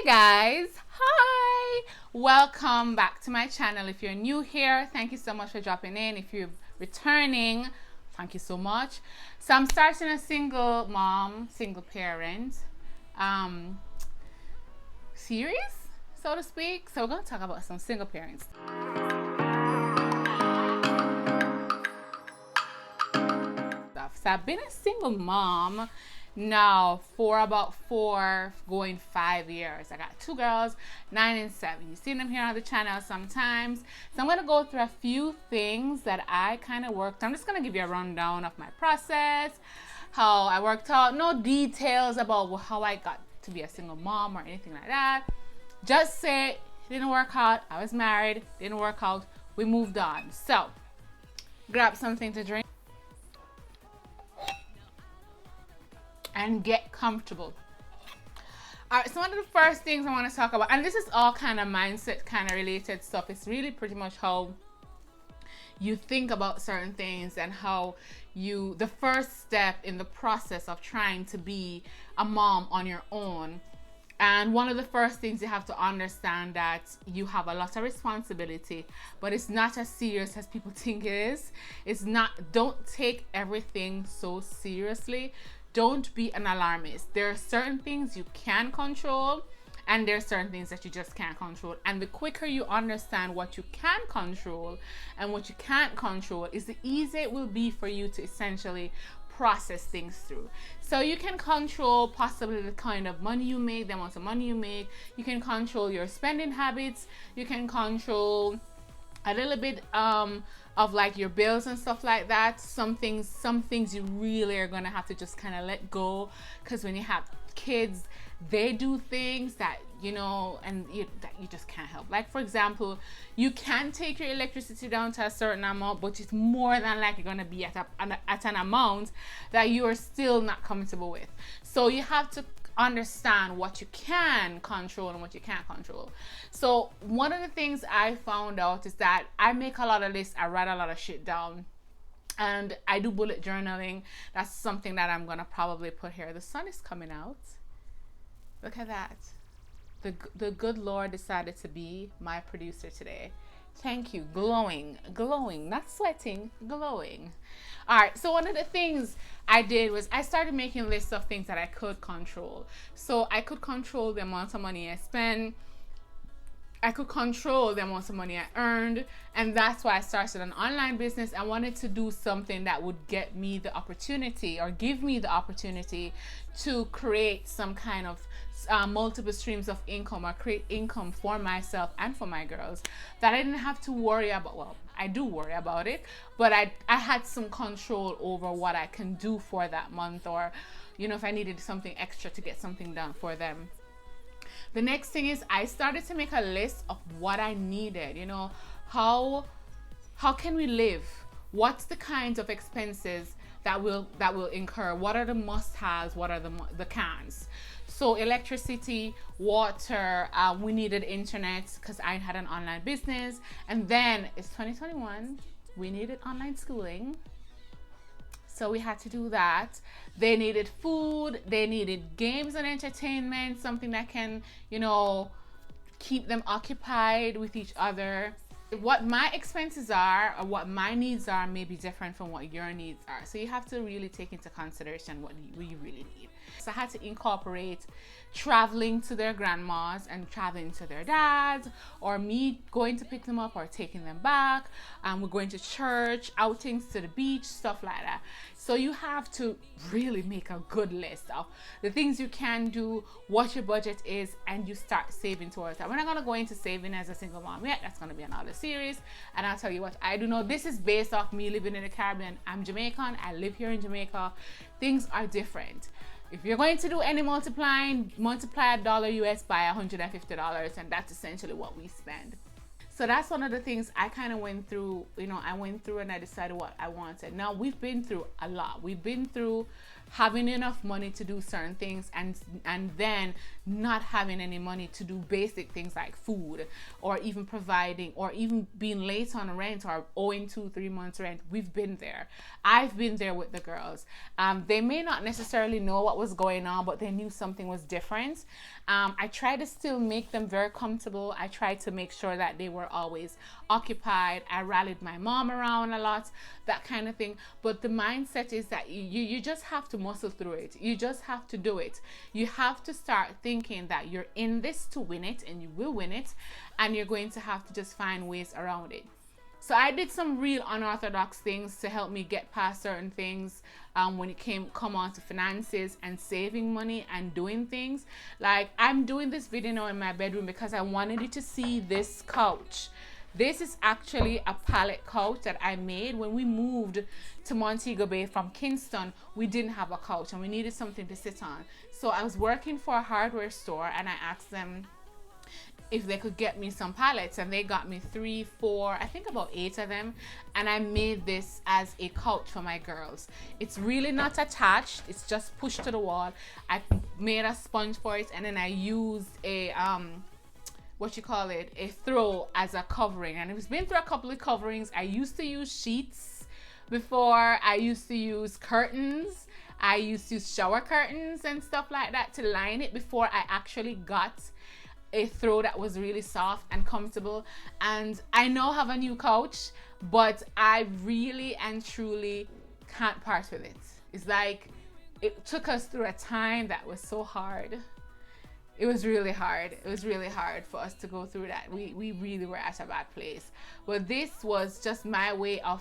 Guys, hi, welcome back to my channel. If you're new here, thank you so much for dropping in. If you're returning, thank you so much. So I'm starting a single mom, single parent series, so to speak. So we're going to talk about some single parents. So I've been a single mom now for about 5 years. I got two girls, 9 and 7. You've seen them here on the channel sometimes. So I'm going to go through a few things that I kind of worked on. I'm just going to give you a rundown of my process, how I worked out. No details about how I got to be a single mom or anything like that. Just say it didn't work out. I was married, didn't work out. We moved on. So grab something to drink and get comfortable. All right, so one of the first things I want to talk about, and this is all kind of mindset kind of related stuff, it's really pretty much how you think about certain things and how the first step in the process of trying to be a mom on your own. And one of the first things you have to understand that you have a lot of responsibility, but it's not as serious as people think it is. It's not, don't take everything so seriously. Don't be an alarmist. There are certain things you can control and there are certain things that you just can't control. And the quicker you understand what you can control and what you can't control is the easier it will be for you to essentially process things through. So you can control possibly the kind of money you make, the amount of money you make. You can control your spending habits. You can control a little bit of like your bills and stuff like that. Some things you really are gonna have to just kind of let go, because when you have kids, they do things that that you just can't help. Like, for example, you can take your electricity down to a certain amount, but it's more than likely gonna be at an amount that you are still not comfortable with. So you have to understand what you can control and what you can't control. So one of the things I found out is that I make a lot of lists. I write a lot of shit down, and I do bullet journaling. That's something that I'm gonna probably put here. The sun is coming out. Look at that. The good Lord decided to be my producer today. Thank you. Glowing, not sweating, glowing. All right, so one of the things I did was I started making lists of things that I could control. So I could control the amount of money I spend. I could control the amount of money I earned, and that's why I started an online business. I wanted to do something that would get me the opportunity, or give me the opportunity, to create some kind of multiple streams of income, or create income for myself and for my girls that I didn't have to worry about. Well, I do worry about it, but I had some control over what I can do for that month, or if I needed something extra to get something done for them. The next thing is I started to make a list of what I needed. How can we live? What's the kinds of expenses that will incur? What are the must-haves? What are the cans? So electricity, water, we needed internet because I had an online business, and then it's 2021. We needed online schooling. So we had to do that. They needed food, they needed games and entertainment, something that can, keep them occupied with each other. What my expenses are, or what my needs are, may be different from what your needs are. So you have to really take into consideration what you really need. So I had to incorporate traveling to their grandmas and traveling to their dads, or me going to pick them up or taking them back. We're going to church, outings to the beach, stuff like that. So you have to really make a good list of the things you can do, what your budget is, and you start saving towards that. We're not going to go into saving as a single mom yet. That's going to be another series. And I'll tell you what I do know. This is based off me living in the Caribbean. I'm Jamaican. I live here in Jamaica. Things are different. If you're going to do any multiplying, multiply $1 US by $150, and that's essentially what we spend. So that's one of the things I kind of went through. I went through and I decided what I wanted. Now, we've been through a lot. We've been through having enough money to do certain things and then not having any money to do basic things like food, or even providing, or even being late on rent, or owing 2-3 months rent. We've been there. I've been there with the girls. They may not necessarily know what was going on, but they knew something was different. I tried to still make them very comfortable. I tried to make sure that they were always occupied. I rallied my mom around a lot, that kind of thing. But the mindset is that you just have to muscle through it. You just have to do it. You have to start thinking that you're in this to win it, and you will win it, and you're going to have to just find ways around it. So I did some real unorthodox things to help me get past certain things when it come on to finances and saving money and doing things. Like, I'm doing this video now in my bedroom because I wanted you to see this couch. This is actually a pallet couch that I made. When we moved to Montego Bay from Kingston, we didn't have a couch and we needed something to sit on. So I was working for a hardware store and I asked them if they could get me some pallets, and they got me 3, 4, I think about 8 of them, and I made this as a couch for my girls. It's really not attached, it's just pushed to the wall. I made a sponge for it, and then I used a a throw as a covering, and it's been through a couple of coverings. I used to use sheets before. I used to use curtains. I used to use shower curtains and stuff like that to line it before I actually got a throw that was really soft and comfortable. And I now have a new couch, but I really and truly can't part with it. It's like, it took us through a time that was so hard. It was really hard. It was really hard for us to go through that. We really were at a bad place. But this was just my way of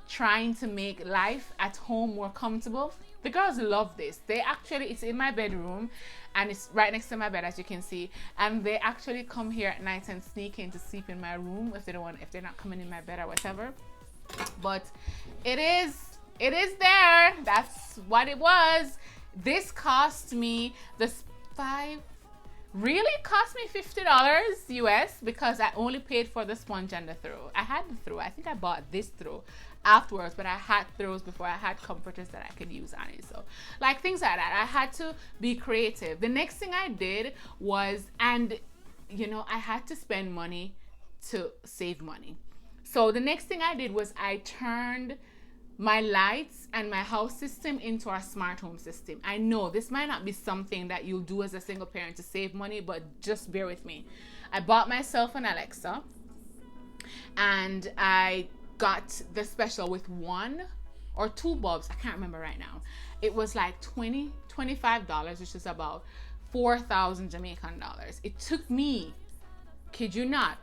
trying to make life at home more comfortable. The girls love this. It's in my bedroom, and it's right next to my bed, as you can see. And they actually come here at night and sneak in to sleep in my room if they're not coming in my bed or whatever. But it is there. That's what it was. This cost me really cost me $50 US, because I only paid for the sponge and the throw. I had the throw. I think I bought this throw afterwards, but I had throws before. I had comforters that I could use on it. So like things like that, I had to be creative. The next thing I did was, I had to spend money to save money. So the next thing I did was I turned my lights and my house system into our smart home system. I know this might not be something that you'll do as a single parent to save money, but just bear with me. I bought myself an Alexa, and I got the special with 1 or 2 bulbs. I can't remember right now. It was like $25, which is about 4,000 Jamaican dollars. It took me, kid you not,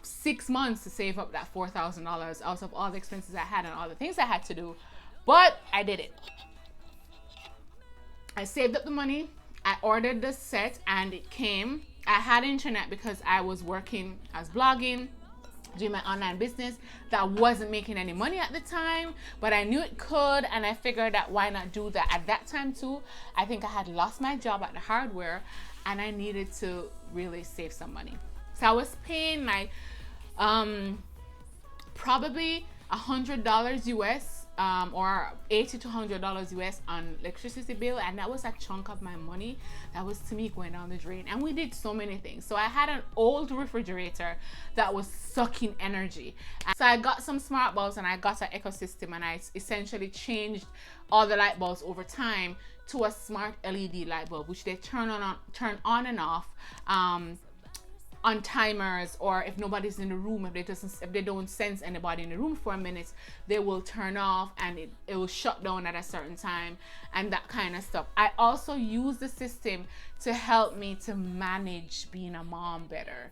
6 months to save up that $4,000 out of all the expenses I had and all the things I had to do, but I did it. I saved up the money. I ordered the set and it came. I had internet because I was working as blogging, doing my online business that wasn't making any money at the time, but I knew it could, and I figured that why not do that. At that time too, I think I had lost my job at the hardware and I needed to really save some money. So I was paying like probably $100 US or $80 to $100 US on electricity bill, and that was a chunk of my money that was to me going down the drain. And we did so many things. So I had an old refrigerator that was sucking energy. So I got some smart bulbs and I got an ecosystem, and I essentially changed all the light bulbs over time to a smart LED light bulb, which they turn on and off on timers, or if nobody's in the room, if they don't sense anybody in the room for a minute, they will turn off and it will shut down at a certain time, and that kind of stuff. I also use the system to help me to manage being a mom better.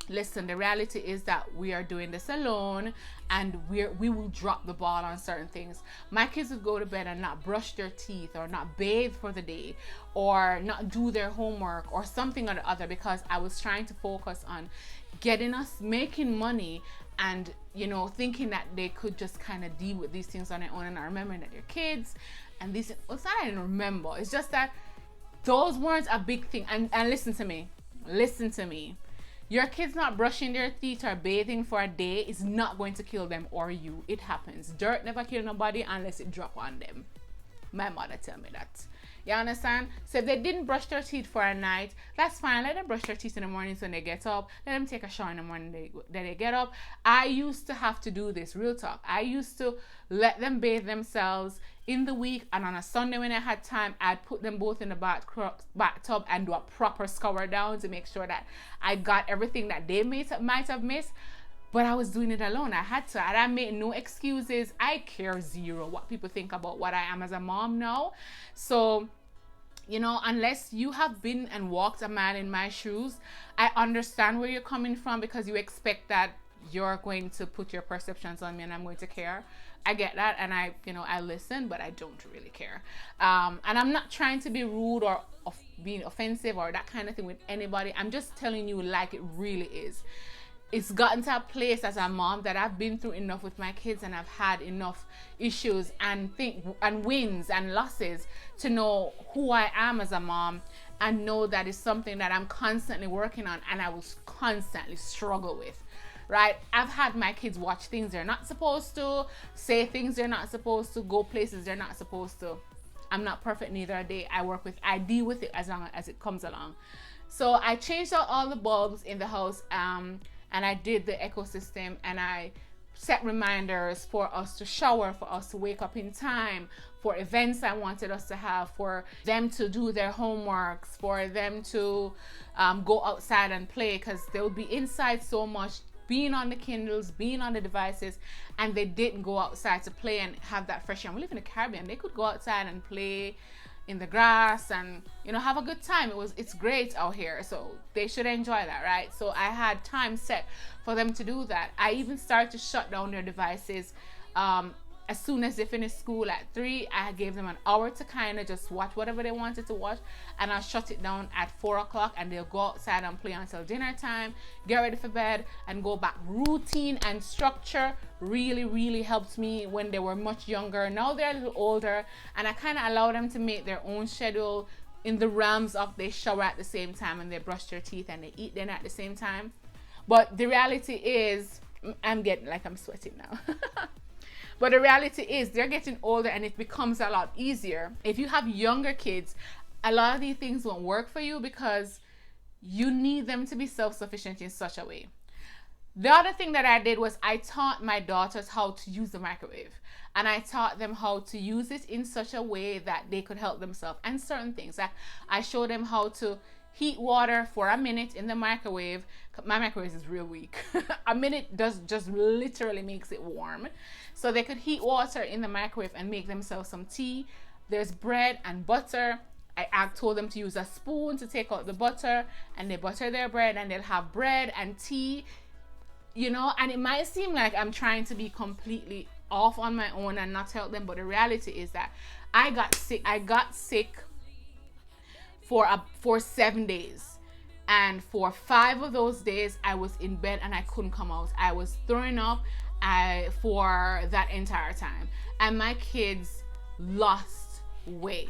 Listen, the reality is that we are doing this alone, and we will drop the ball on certain things. My kids would go to bed and not brush their teeth, or not bathe for the day, or not do their homework, or something or the other, because I was trying to focus on getting us making money, and thinking that they could just kind of deal with these things on their own. And I remember that they're kids, and it's not I didn't remember, it's just that those weren't a big thing. And listen to me. Your kids not brushing their teeth or bathing for a day is not going to kill them or you. It happens. Dirt never kill nobody unless it drop on them. My mother tell me that. You understand? So if they didn't brush their teeth for a night, that's fine. Let them brush their teeth in the mornings when they get up. Let them take a shower in the morning that they get up. I used to have to do this, real talk. I used to let them bathe themselves in the week, and on a Sunday when I had time, I'd put them both in the bathtub and do a proper scour down to make sure that I got everything that they might have missed. But I was doing it alone. I had to. And I made no excuses. I care zero what people think about what I am as a mom now. So, you know, unless you have been and walked a mile in my shoes, I understand where you're coming from, because you expect that you're going to put your perceptions on me and I'm going to care. I get that, and I listen, but I don't really care. And I'm not trying to be rude or being offensive or that kind of thing with anybody. I'm just telling you like it really is. It's gotten to a place as a mom that I've been through enough with my kids, and I've had enough issues and wins and losses to know who I am as a mom, and know that it's something that I'm constantly working on and I will constantly struggle with. Right? I've had my kids watch things they're not supposed to, say things they're not supposed to, go places they're not supposed to. I'm not perfect, neither are they. I deal with it as long as it comes along. So I changed out all the bulbs in the house, and I did the ecosystem, and I set reminders for us to shower, for us to wake up in time, for events I wanted us to have, for them to do their homeworks, for them to go outside and play, because they would be inside so much, being on the Kindles, being on the devices, and they didn't go outside to play and have that fresh air. We live in the Caribbean. They could go outside and play in the grass and, you know, have a good time. It's great out here, so they should enjoy that, right? So I had time set for them to do that. I even started to shut down their devices as soon as they finished school at 3. I gave them an hour to kind of just watch whatever they wanted to watch, and I'll shut it down at 4 o'clock, and they'll go outside and play until dinner time, get ready for bed, and go back. Routine and structure really helped me when they were much younger. Now they're a little older, and I kind of allow them to make their own schedule in the realms of they shower at the same time and they brush their teeth and they eat dinner at the same time. But the reality is, I'm sweating now. But the reality is they're getting older, and it becomes a lot easier. If you have younger kids, a lot of these things won't work for you because you need them to be self-sufficient in such a way. The other thing that I did was I taught my daughters how to use the microwave, and I taught them how to use it in such a way that they could help themselves and certain things. I showed them how to heat water for a minute in the microwave. My microwave is real weak. A minute just literally makes it warm. So they could heat water in the microwave and make themselves some tea. There's bread and butter. I told them to use a spoon to take out the butter, and they butter their bread, and they'll have bread and tea, you know. And it might seem like I'm trying to be completely off on my own and not help them, but the reality is that I got sick for 7 days, and for 5 of those days I was in bed and I couldn't come out. I was throwing up for that entire time, and my kids lost weight.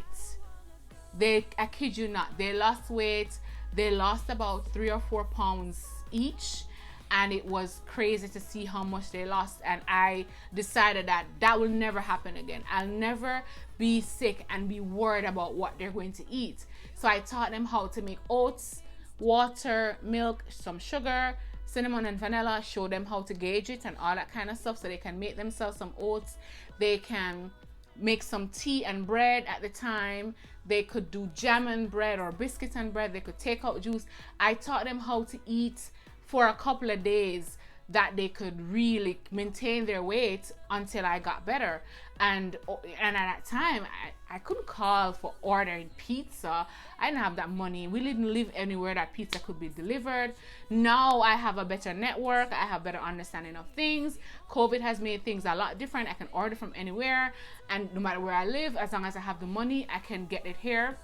I kid you not, they lost weight. They lost about 3 or 4 pounds each, and it was crazy to see how much they lost. And I decided that will never happen again. I'll never be sick and be worried about what they're going to eat. So I taught them how to make oats, water, milk, some sugar, cinnamon and vanilla. Show them how to gauge it and all that kind of stuff, so they can make themselves some oats. They can make some tea and bread at the time. They could do jam and bread or biscuits and bread. They could take out juice. I taught them how to eat for a couple of days, that they could really maintain their weight until I got better. And at that time, I couldn't call for ordering pizza. I didn't have that money. We didn't live anywhere that pizza could be delivered. Now I have a better network. I have better understanding of things. COVID has made things a lot different. I can order from anywhere, and no matter where I live, as long as I have the money, I can get it here.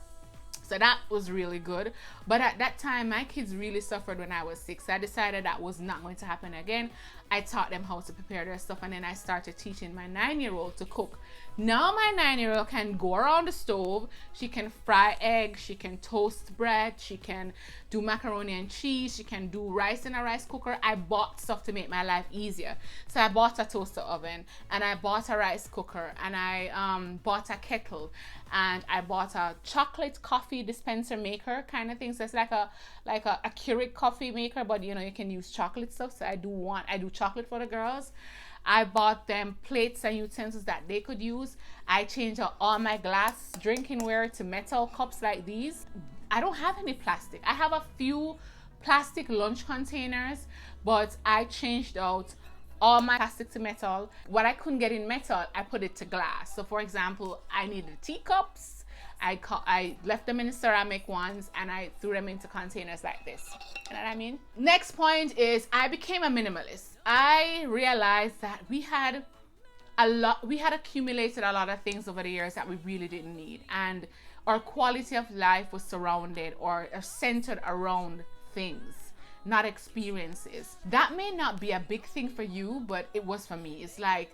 So that was really good. But at that time, my kids really suffered when I was sick. So I decided that was not going to happen again. I taught them how to prepare their stuff, and then I started teaching my 9-year-old to cook. Now my 9-year-old can go around the stove, she can fry eggs, she can toast bread, she can do macaroni and cheese, she can do rice in a rice cooker. I bought stuff to make my life easier. So I bought a toaster oven, and I bought a rice cooker, and I bought a kettle, and I bought a chocolate coffee dispenser maker kind of thing. So it's like a Keurig coffee maker, but you know, you can use chocolate stuff. So I do chocolate for the girls. I bought them plates and utensils that they could use. I changed out all my glass drinkingware to metal cups like these. I don't have any plastic. I have a few plastic lunch containers, but I changed out all my plastic to metal. What I couldn't get in metal, I put it to glass. So for example, I needed teacups. I left them in ceramic ones, and I threw them into containers like this. You know what I mean? Next point is I became a minimalist. I realized that we had accumulated a lot of things over the years that we really didn't need, and our quality of life was surrounded or centered around things, not experiences. That may not be a big thing for you, but it was for me. It's like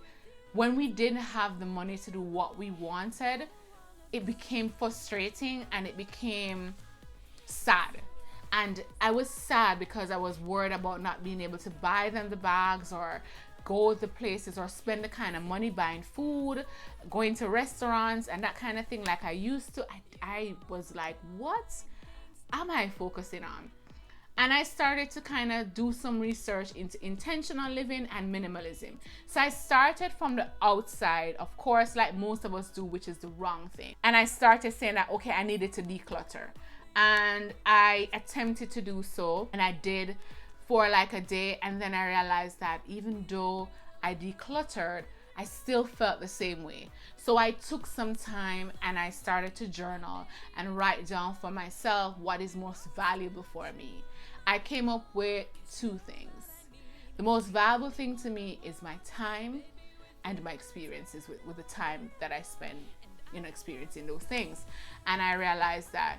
when we didn't have the money to do what we wanted, it became frustrating and it became sad. And I was sad because I was worried about not being able to buy them the bags or go to places or spend the kind of money buying food, going to restaurants and that kind of thing like I used to. I was like, what am I focusing on? And I started to kind of do some research into intentional living and minimalism. So I started from the outside, of course, like most of us do, which is the wrong thing. And I started saying that, okay, I needed to declutter. And I attempted to do so, and I did for like a day. And then I realized that even though I decluttered, I still felt the same way. So I took some time and I started to journal and write down for myself what is most valuable for me. I came up with 2 things. The most valuable thing to me is my time and my experiences with the time that I spend, you know, experiencing those things. And I realized that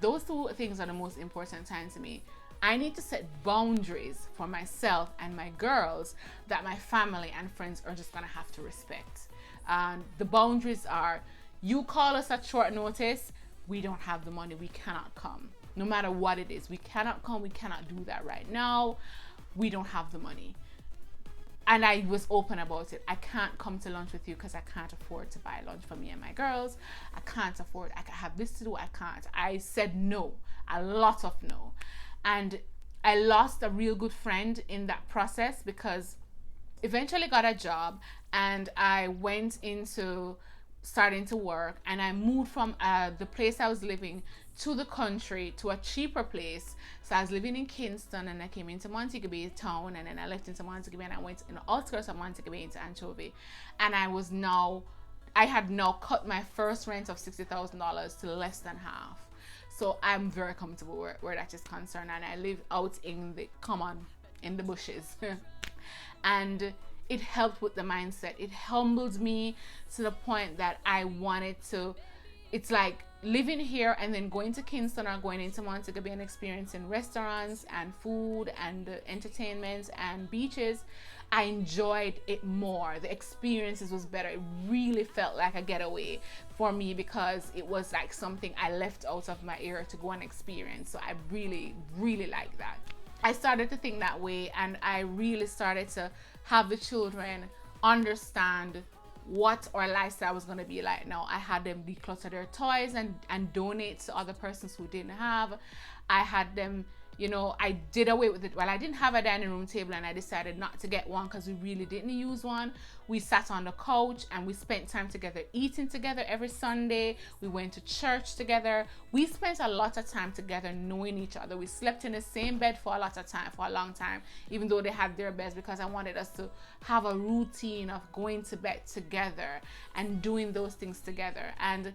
those 2 things are the most important time to me. I need to set boundaries for myself and my girls that my family and friends are just gonna have to respect. The boundaries are, you call us at short notice, we don't have the money, we cannot come. No matter what it is, we cannot come, we cannot do that right now, we don't have the money. And I was open about it. I can't come to lunch with you because I can't afford to buy lunch for me and my girls. I can't afford, I have this to do, I can't. I said no, a lot of no. And I lost a real good friend in that process because eventually got a job and I went into starting to work, and I moved from the place I was living to the country to a cheaper place. So I was living in Kingston and I came into Montego Bay town, and then I left into Montego Bay and I went in the outskirts of Montego Bay into Anchovy, and I had now cut my first rent of $60,000 to less than half. So I'm very comfortable where that is concerned, and I live out in the bushes. And it helped with the mindset. It humbled me to the point that I wanted to, it's like living here and then going to Kingston or going into Montego Bay and experiencing restaurants and food and entertainment and beaches. I enjoyed it more. The experiences was better. It really felt like a getaway for me because it was like something I left out of my area to go and experience. So I really, really like that. I started to think that way, and I really started to have the children understand what our lifestyle was going to be like. Now I had them declutter their toys and donate to other persons who didn't have. I had them, you know, I did away with it. Well, I didn't have a dining room table, and I decided not to get one because we really didn't use one. We sat on the couch and we spent time together, eating together every Sunday. We went to church together. We spent a lot of time together knowing each other. We slept in the same bed for a long time, even though they had their beds, because I wanted us to have a routine of going to bed together and doing those things together. And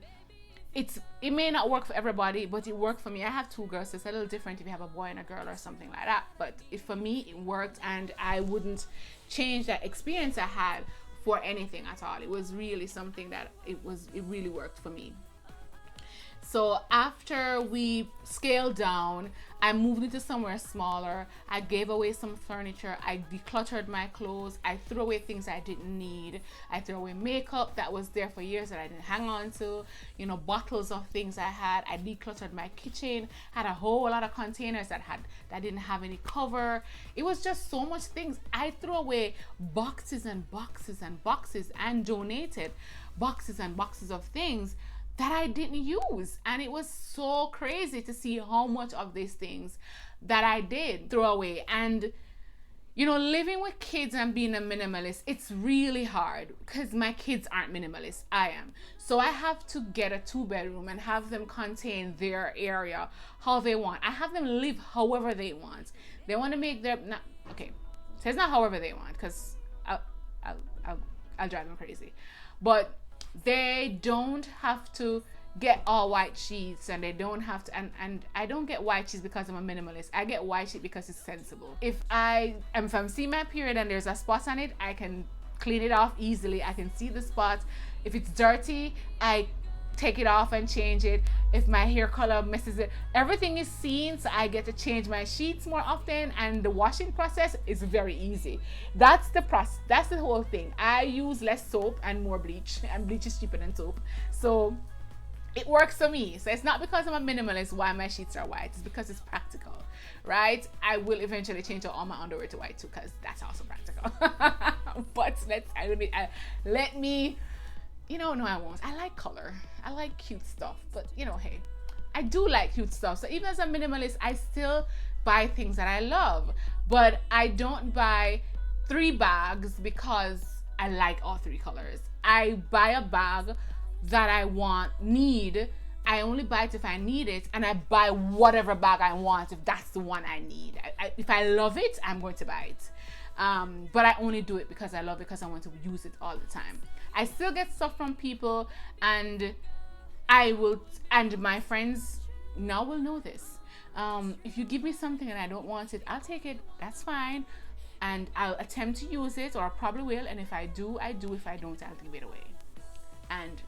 it may not work for everybody, but it worked for me. I have 2 girls, so it's a little different if you have a boy and a girl or something like that. But for me, it worked, and I wouldn't change that experience I had for anything at all. It was really something that it really worked for me. So after we scaled down, I moved into somewhere smaller. I gave away some furniture. I decluttered my clothes. I threw away things I didn't need. I threw away makeup that was there for years that I didn't hang on to. You know, bottles of things I had. I decluttered my kitchen. Had a whole lot of containers that didn't have any cover. It was just so much things. I threw away boxes and boxes and boxes and donated boxes and boxes of things that I didn't use. And it was so crazy to see how much of these things that I did throw away. And you know, living with kids and being a minimalist, it's really hard because my kids aren't minimalist. I am. So I have to get a 2-bedroom and have them contain their area how they want. I have them live however they want. They want to make their, not, okay, so it's not however they want, because I'll drive them crazy. But they don't have to get all white sheets, and they don't have to, and I don't get white sheets because I'm a minimalist. I get white sheet because it's sensible. If I'm seeing my period and there's a spot on it, I can clean it off easily. I can see the spot. If it's dirty, I take it off and change it. If my hair color messes it, everything is seen, so I get to change my sheets more often, and the washing process is very easy. That's the process. That's the whole thing. I use less soap and more bleach, and bleach is cheaper than soap, so it works for me. So it's not because I'm a minimalist why my sheets are white. It's because it's practical, right? I will eventually change all my underwear to white too, because that's also practical. But let me, you know, no, I won't. I like color. I like cute stuff. But, you know, hey, I do like cute stuff. So even as a minimalist, I still buy things that I love. But I don't buy 3 bags because I like all 3 colors. I buy a bag that I need. I only buy it if I need it, and I buy whatever bag I want if that's the one I need. If I love it, I'm going to buy it. But I only do it because I love it, because I want to use it all the time. I still get stuff from people, and my friends now will know this. If you give me something and I don't want it, I'll take it. That's fine. And I'll attempt to use it, or I probably will. And if I do, I do. If I don't, I'll give it away. And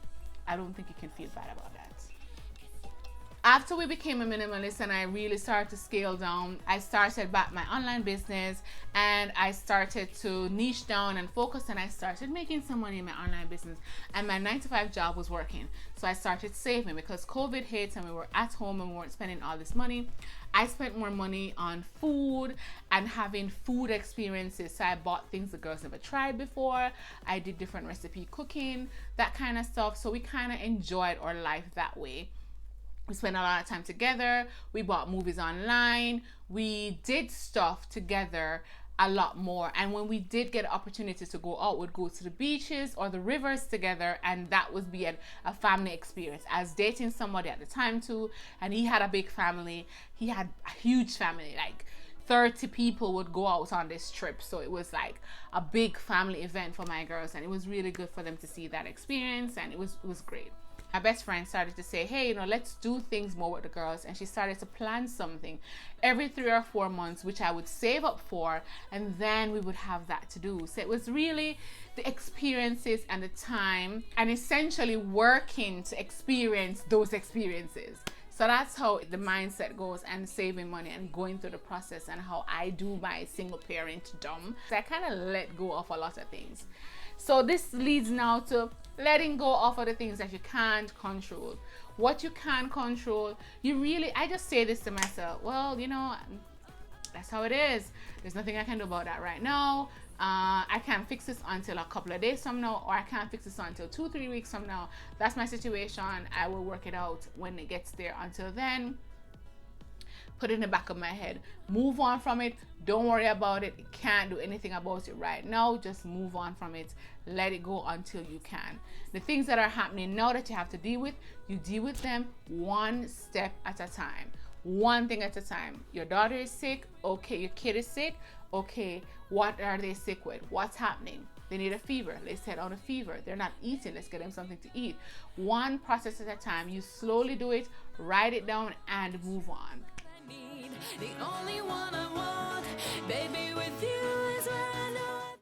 I don't think you can feel bad about that. After we became a minimalist and I really started to scale down, I started back my online business, and I started to niche down and focus, and I started making some money in my online business, and my 9-to-5 job was working. So I started saving because COVID hit and we were at home and we weren't spending all this money. I spent more money on food and having food experiences. So I bought things the girls never tried before. I did different recipe cooking, that kind of stuff. So we kind of enjoyed our life that way. We spent a lot of time together. We bought movies online. We did stuff together a lot more. And when we did get opportunities to go out, we'd go to the beaches or the rivers together, and that was be a family experience. I was dating somebody at the time too, and he had a big family. He had a huge family, like 30 people would go out on this trip. So it was like a big family event for my girls, and it was really good for them to see that experience, and it was great. My best friend started to say, hey, you know, let's do things more with the girls. And she started to plan something every 3 or 4 months, which I would save up for, and then we would have that to do. So it was really the experiences and the time, and essentially working to experience those experiences. So that's how the mindset goes, and saving money and going through the process, and how I do my single parent dumb. So I kind of let go of a lot of things. So this leads now to letting go of the things that you can't control. What you can control, I just say this to myself, well, you know, that's how it is. There's nothing I can do about that right now. I can't fix this until a couple of days from now, or I can't fix this until 2-3 weeks from now. That's my situation. I will work it out when it gets there. Until then, put it in the back of my head. Move on from it. Don't worry about it. You can't do anything about it right now. Just move on from it. Let it go until you can. The things that are happening now that you have to deal with, you deal with them one step at a time. One thing at a time. Your daughter is sick. Okay. Your kid is sick. Okay. What are they sick with? What's happening? They need a fever. Let's set out a fever. They're not eating. Let's get them something to eat. One process at a time. You slowly do it. Write it down and move on. The only one I